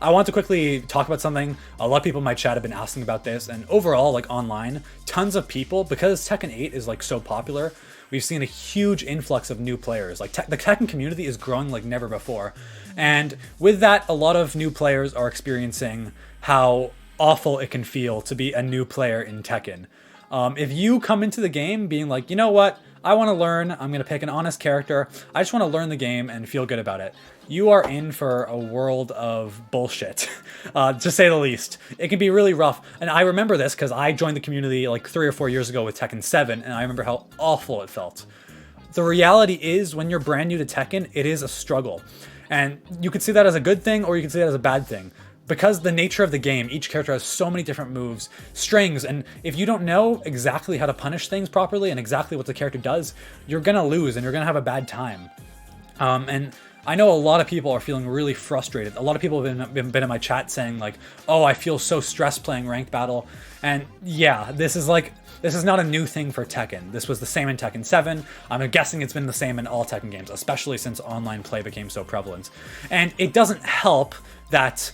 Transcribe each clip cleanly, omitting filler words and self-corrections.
I want to quickly talk about something. A lot of people in my chat have been asking about this, and overall, like online, tons of people, because Tekken 8 is like so popular, we've seen a huge influx of new players. Like the Tekken community is growing like never before. And with that, a lot of new players are experiencing how awful it can feel to be a new player in Tekken. If you come into the game being like, you know what, I want to learn, I'm going to pick an honest character, I just want to learn the game and feel good about it, you are in for a world of bullshit, to say the least. It can be really rough. And I remember this because I joined the community like 3 or 4 years ago with Tekken 7, and I remember how awful it felt. The reality is, when you're brand new to Tekken, it is a struggle. And you could see that as a good thing, or you could see that as a bad thing. Because the nature of the game, each character has so many different moves, strings, and if you don't know exactly how to punish things properly and exactly what the character does, you're gonna lose and you're gonna have a bad time. And I know a lot of people are feeling really frustrated. A lot of people have been in my chat saying like, oh, I feel so stressed playing ranked battle. And yeah, this is not a new thing for Tekken. This was the same in Tekken 7. I'm guessing it's been the same in all Tekken games, especially since online play became so prevalent. And it doesn't help that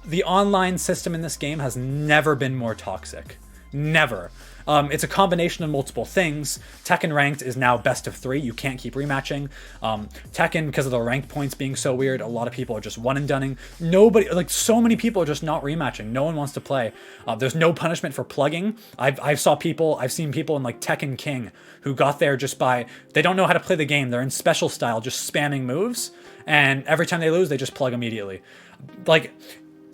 the online system in this game has never been more toxic. Never. It's a combination of multiple things. Tekken Ranked is now best of 3. You can't keep rematching. Tekken, because of the ranked points being so weird, a lot of people are just one and doneing. Nobody, like so many people are just not rematching. No one wants to play. There's no punishment for plugging. I've seen people in like Tekken King who got there just by, they don't know how to play the game. They're in special style, just spamming moves. And every time they lose, they just plug immediately. Like,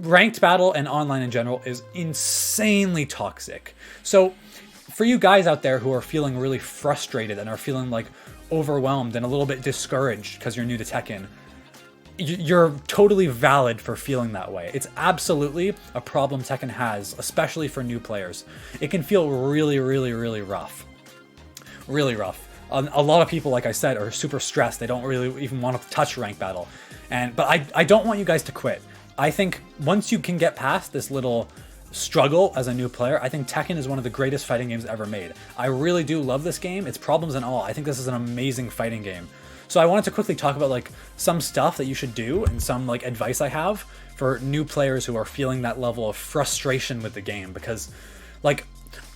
ranked battle and online in general is insanely toxic. So for you guys out there who are feeling really frustrated and are feeling like overwhelmed and a little bit discouraged because you're new to Tekken, you're totally valid for feeling that way. It's absolutely a problem Tekken has, especially for new players. It can feel really, really, really rough. Really rough. A lot of people, like I said, are super stressed. They don't really even want to touch ranked battle. But I don't want you guys to quit. I think once you can get past this little struggle as a new player, I think Tekken is one of the greatest fighting games ever made. I really do love this game, its problems and all. I think this is an amazing fighting game. So I wanted to quickly talk about like some stuff that you should do and some like advice I have for new players who are feeling that level of frustration with the game, because like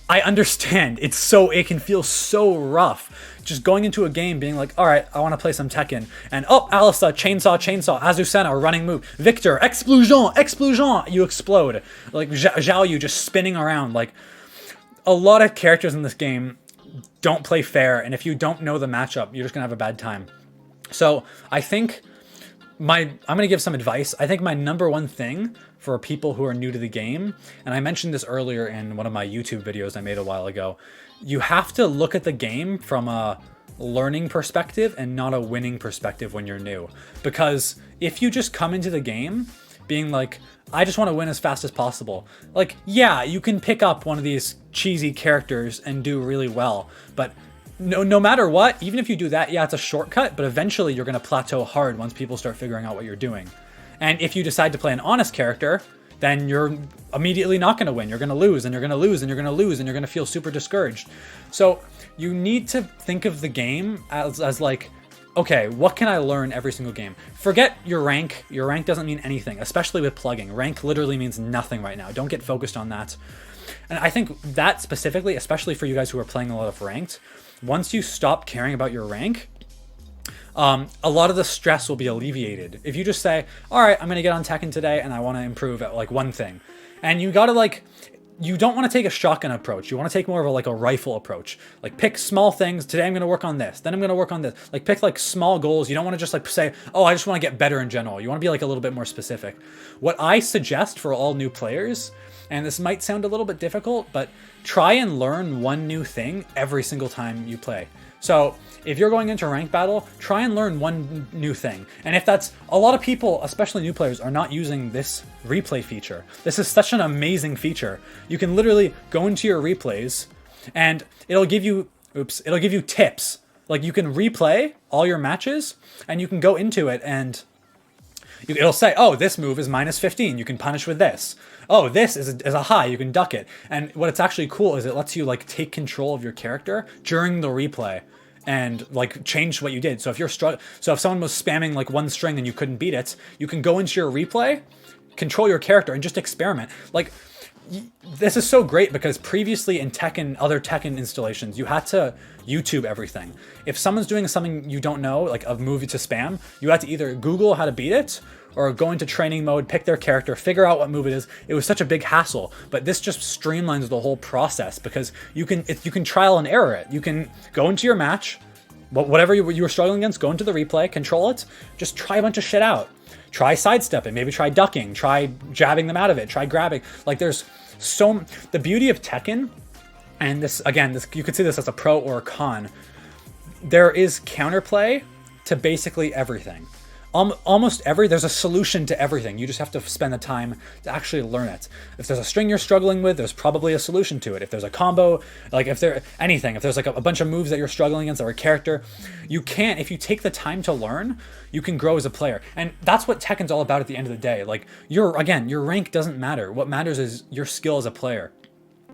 I understand it can feel so rough just going into a game being like, all right, I want to play some Tekken, and oh, Alisa, chainsaw, Azucena, running move, Victor, explosion, you explode, like Zhao Yu just spinning around. Like, a lot of characters in this game don't play fair, and if you don't know the matchup, you're just gonna have a bad time. So I think I'm gonna give some advice. I think my number one thing for people who are new to the game, and I mentioned this earlier in one of my YouTube videos I made a while ago, you have to look at the game from a learning perspective and not a winning perspective when you're new. Because if you just come into the game being like, I just want to win as fast as possible, like, yeah, you can pick up one of these cheesy characters and do really well, but no matter what, even if you do that, yeah, it's a shortcut, but eventually you're going to plateau hard once people start figuring out what you're doing. And if you decide to play an honest character, then you're immediately not going to win. You're going to lose, and you're going to lose, and you're going to lose, and you're going to feel super discouraged. So you need to think of the game as like, okay, what can I learn every single game? Forget your rank. Your rank doesn't mean anything, especially with plugging. Rank literally means nothing right now. Don't get focused on that. And I think that specifically, especially for you guys who are playing a lot of ranked, once you stop caring about your rank, a lot of the stress will be alleviated. If you just say, all right, I'm going to get on Tekken today and I want to improve at like one thing. And you got to like, you don't want to take a shotgun approach. You want to take more of a rifle approach. Like, pick small things. Today I'm going to work on this. Then I'm going to work on this. Like, pick like small goals. You don't want to just like say, oh, I just want to get better in general. You want to be like a little bit more specific. What I suggest for all new players, and this might sound a little bit difficult, but try and learn one new thing every single time you play. So if you're going into ranked battle, try and learn one new thing. And if that's, a lot of people, especially new players, are not using this replay feature. This is such an amazing feature. You can literally go into your replays and it'll give you tips. Like, you can replay all your matches and you can go into it and it'll say, oh, this move is -15. You can punish with this. Oh, this is a high. You can duck it. And what it's actually cool is it lets you like take control of your character during the replay and like change what you did. So if you're so if someone was spamming like one string and you couldn't beat it, you can go into your replay control your character and just experiment. Like, this is so great because previously in Tekken, other Tekken installations, you had to YouTube everything. If someone's doing something you don't know, like a movie to spam, you had to either Google how to beat it or go into training mode, pick their character, figure out what move it is. It was such a big hassle, but this just streamlines the whole process because you can trial and error it. You can go into your match, whatever you were struggling against, go into the replay, control it, just try a bunch of shit out. Try sidestepping, maybe try ducking, try jabbing them out of it, try grabbing. Like there's the beauty of Tekken, and this you could see this as a pro or a con. There is counterplay to basically everything. Almost there's a solution to everything. You just have to spend the time to actually learn it. If there's a string you're struggling with, there's probably a solution to it. If there's a combo, like if there's like a bunch of moves that you're struggling against or a character, if you take the time to learn, you can grow as a player. And that's what Tekken's all about at the end of the day. Like your rank doesn't matter. What matters is your skill as a player.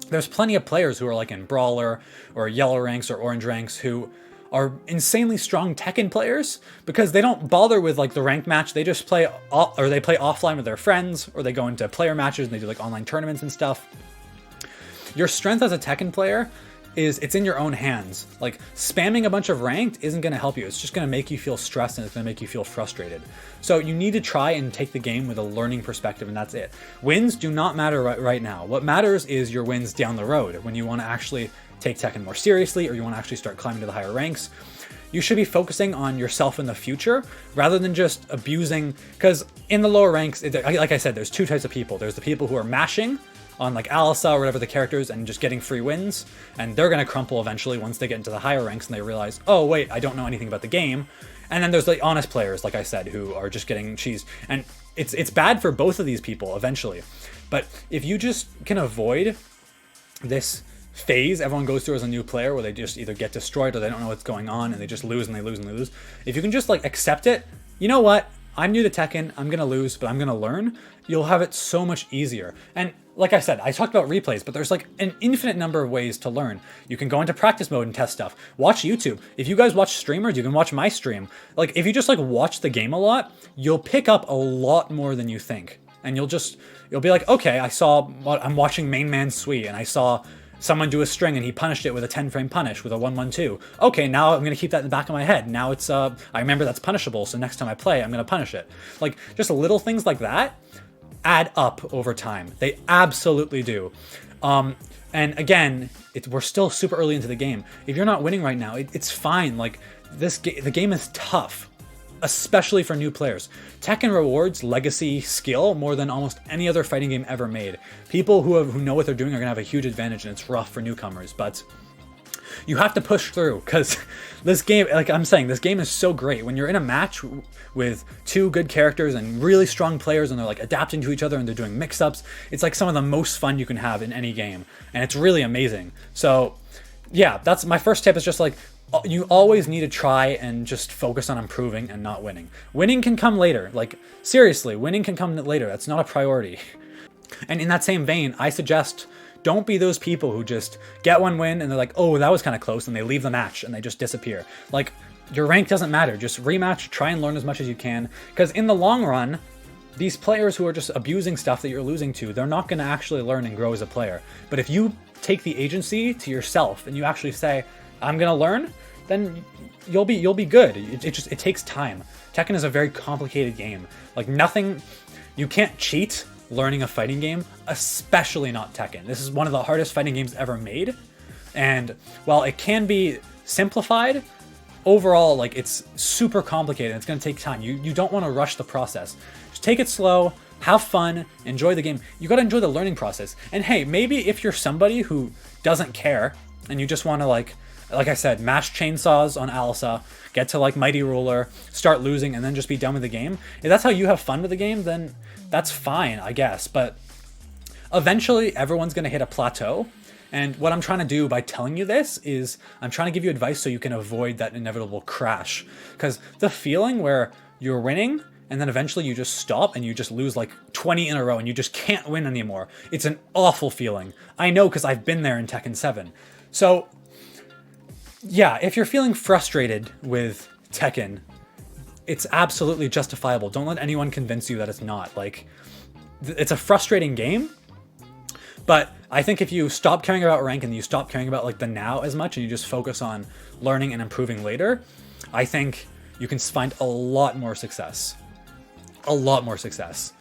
There's plenty of players who are like in Brawler or yellow ranks or orange ranks who are insanely strong Tekken players because they don't bother with like the ranked match. They just play offline with their friends, or they go into player matches and they do like online tournaments and stuff. Your strength as a Tekken player it's in your own hands. Like spamming a bunch of ranked isn't going to help you. It's just going to make you feel stressed and it's going to make you feel frustrated. So you need to try and take the game with a learning perspective, and that's it. Wins do not matter right now. What matters is your wins down the road when you want to actually take Tekken more seriously, or you want to actually start climbing to the higher ranks. You should be focusing on yourself in the future rather than just abusing, because in the lower ranks, like I said, there's two types of people. There's the people who are mashing on like Alisa or whatever the characters and just getting free wins, and they're going to crumple eventually once they get into the higher ranks and they realize, oh wait, I don't know anything about the game. And then there's the honest players, like I said, who are just getting cheesed. And it's bad for both of these people eventually. But if you just can avoid this phase everyone goes through as a new player where they just either get destroyed or they don't know what's going on and they just lose and they lose and they lose. If you can just like accept it, you know what? I'm new to Tekken, I'm gonna lose, but I'm gonna learn. You'll have it so much easier. And like I said, I talked about replays, but there's like an infinite number of ways to learn. You can go into practice mode and test stuff. Watch YouTube. If you guys watch streamers, you can watch my stream. Like if you just like watch the game a lot, you'll pick up a lot more than you think. And you'll be like, okay, I'm watching Main Man Sui and I saw someone do a string and he punished it with a 10-frame punish with a 1-1-2. Okay, now I'm going to keep that in the back of my head. Now it's, I remember that's punishable, so next time I play, I'm going to punish it. Like, just little things like that add up over time. They absolutely do. And again, we're still super early into the game. If you're not winning right now, it's fine. Like, the game is tough, especially for new players. Tekken rewards legacy skill more than almost any other fighting game ever made. People who know what they're doing are going to have a huge advantage, and it's rough for newcomers, but you have to push through, because this game, like I'm saying, this game is so great. When you're in a match with two good characters and really strong players and they're like adapting to each other and they're doing mix-ups, it's like some of the most fun you can have in any game, and it's really amazing. So yeah, that's my first tip, is just like, you always need to try and just focus on improving and not winning. Winning can come later. Like, seriously, winning can come later. That's not a priority. And in that same vein, I suggest don't be those people who just get one win and they're like, oh, that was kind of close, and they leave the match and they just disappear. Like, your rank doesn't matter. Just rematch, try and learn as much as you can. Because in the long run, these players who are just abusing stuff that you're losing to, they're not going to actually learn and grow as a player. But if you take the agency to yourself and you actually say, I'm going to learn, then you'll be good. It takes time. Tekken is a very complicated game. Like, you can't cheat learning a fighting game, especially not Tekken. This is one of the hardest fighting games ever made. And while it can be simplified, overall, like, it's super complicated. It's going to take time. You don't want to rush the process. Just take it slow, have fun, enjoy the game. You got to enjoy the learning process. And hey, maybe if you're somebody who doesn't care and you just want to, like I said, mash chainsaws on Alisa, get to like Mighty Ruler, start losing, and then just be done with the game. If that's how you have fun with the game, then that's fine, I guess. But eventually, everyone's going to hit a plateau. And what I'm trying to do by telling you this is I'm trying to give you advice so you can avoid that inevitable crash. Because the feeling where you're winning and then eventually you just stop and you just lose like 20 in a row and you just can't win anymore, it's an awful feeling. I know, because I've been there in Tekken 7. So yeah, if you're feeling frustrated with Tekken, it's absolutely justifiable. Don't let anyone convince you that it's not. Like, it's a frustrating game. But I think if you stop caring about rank and you stop caring about like the now as much and you just focus on learning and improving later, I think you can find a lot more success. A lot more success.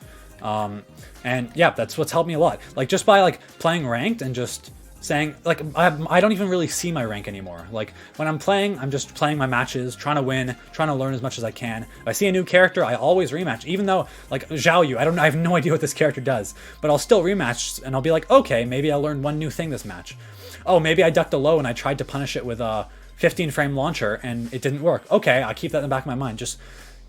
And yeah, that's what's helped me a lot. Like just by like playing ranked and just saying like I don't even really see my rank anymore. Like when I'm playing, I'm just playing my matches, trying to win, trying to learn as much as I can. If I see a new character, I always rematch, even though like Zhao Yu, I have no idea what this character does, but I'll still rematch and I'll be like, okay, maybe I learned one new thing this match. Oh, maybe I ducked a low and I tried to punish it with a 15 frame launcher and it didn't work. Okay, I keep that in the back of my mind. Just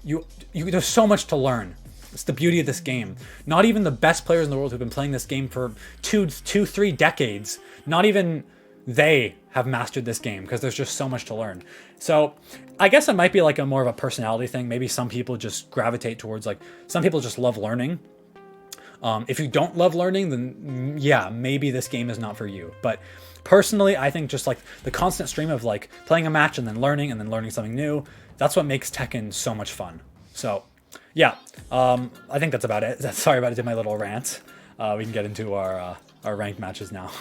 there's so much to learn. It's the beauty of this game. Not even the best players in the world who've been playing this game for 3 decades, not even they have mastered this game because there's just so much to learn. So I guess it might be like a more of a personality thing. Maybe some people just gravitate towards like, some people just love learning. If you don't love learning, then yeah, maybe this game is not for you. But personally, I think just like the constant stream of like playing a match and then learning something new, that's what makes Tekken so much fun. So yeah, I think that's about it. Sorry about it, did my little rant. We can get into our ranked matches now.